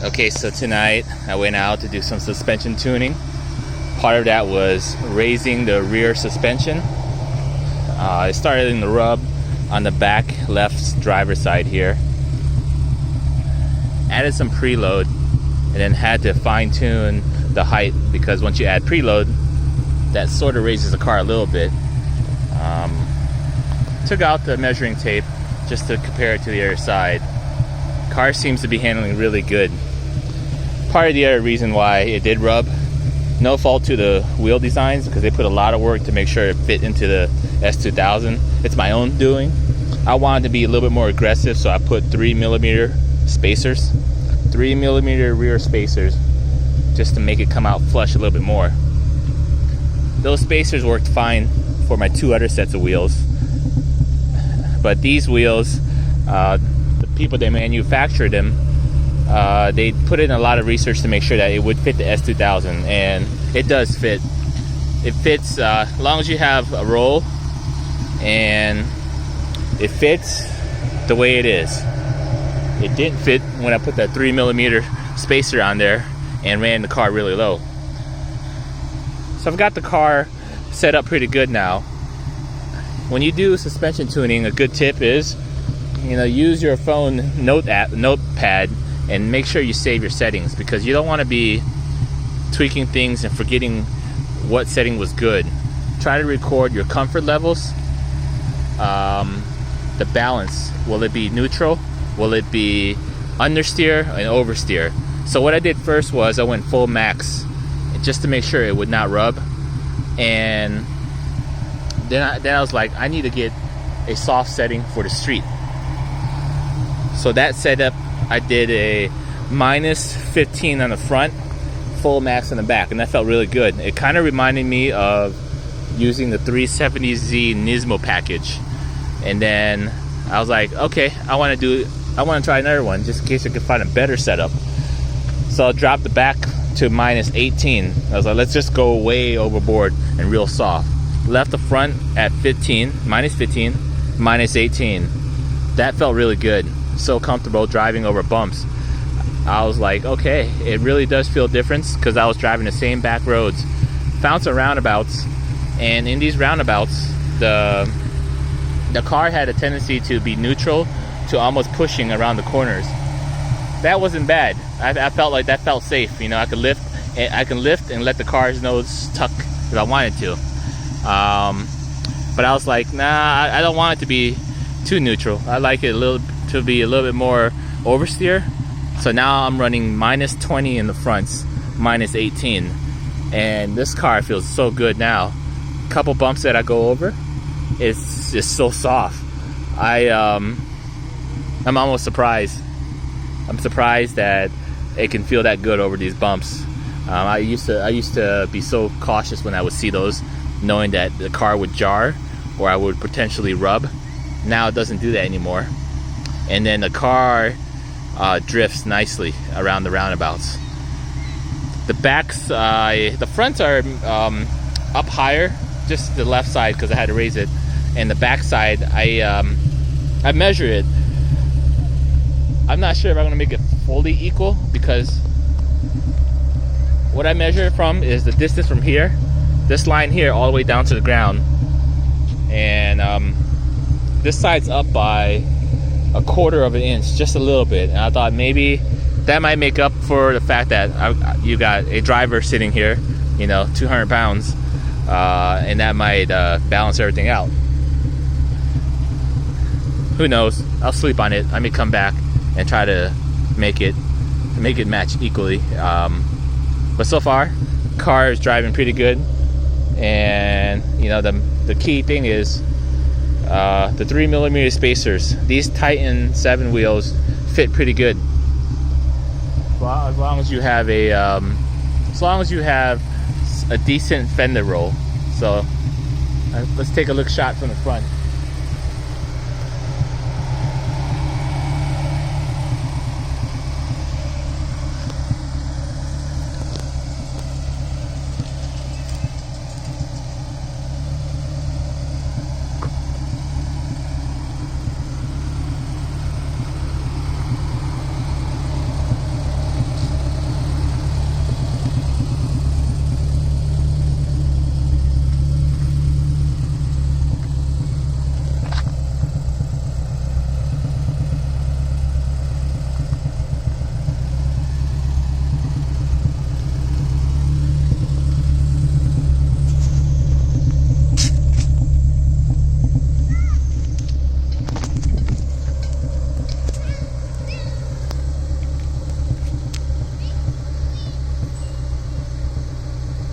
Okay, so tonight I went out to do some suspension tuning. Part of that was raising the rear suspension. I started in the rub on the back left driver's side here. Added some preload and then had to fine tune the height, because once you add preload, that sort of raises the car a little bit. Took out the measuring tape just to compare it to the other side. Car seems to be handling really good. Part of the other reason why it did rub, no fault to the wheel designs, because they put a lot of work to make sure it fit into the S2000. It's my own doing. I wanted to be a little bit more aggressive, so I put 3mm spacers, 3mm rear spacers, just to make it come out flush a little bit more. Those spacers worked fine for my two other sets of wheels, but these wheels, the people that manufactured them, they put in a lot of research to make sure that it would fit the S2000, and it does fit. It fits as long as you have a roll, and it fits the way it is. It didn't fit when I put that 3mm spacer on there and ran the car really low. So I've got the car set up pretty good now. When you do suspension tuning, a good tip is, use your phone notepad and make sure you save your settings, because you don't want to be tweaking things and forgetting what setting was good. Try to record your comfort levels, the balance. Will it be neutral? Will it be understeer and oversteer? So what I did first was I went full max just to make sure it would not rub, and then I was like, I need to get a soft setting for the street. So that setup, I did a -15 on the front, full max on the back, and that felt really good. It kind of reminded me of using the 370Z Nismo package. And then I was like, okay, I want to try another one just in case I could find a better setup. So I dropped the back to -18. I was like, let's just go way overboard and real soft. Left the front at -15, -18. That felt really good. So comfortable driving over bumps. I was like, okay, it really does feel different, because I was driving the same back roads. Found some roundabouts, and in these roundabouts, the car had a tendency to be neutral to almost pushing around the corners. That wasn't bad. I felt like that felt safe. I could lift. I can lift and let the car's nose tuck if I wanted to. But I was like, nah, I don't want it to be too neutral. I like it to be a little bit more oversteer. So now I'm running -20 in the fronts, -18, and this car feels so good now. Couple bumps that I go over, it's just so soft. I'm almost surprised. I'm surprised that it can feel that good over these bumps. I used to be so cautious when I would see those, knowing that the car would jar or I would potentially rub. Now it doesn't do that anymore. And then the car drifts nicely around the roundabouts. The backs, the fronts are up higher, just the left side because I had to raise it, and the back side, I measure it. I'm not sure if I'm gonna make it fully equal, because what I measure it from is the distance from here, this line here, all the way down to the ground, and this side's up by 1/4 of an inch, just a little bit. And I thought maybe that might make up for the fact that you got a driver sitting here, 200 pounds, and that might balance everything out. Who knows? I'll sleep on it. I may come back and try to make it match equally. But so far, car is driving pretty good, and the key thing is the 3mm spacers. These Titan7 wheels fit pretty good. Well, as long as you have a decent fender roll. So let's take a look shot from the front.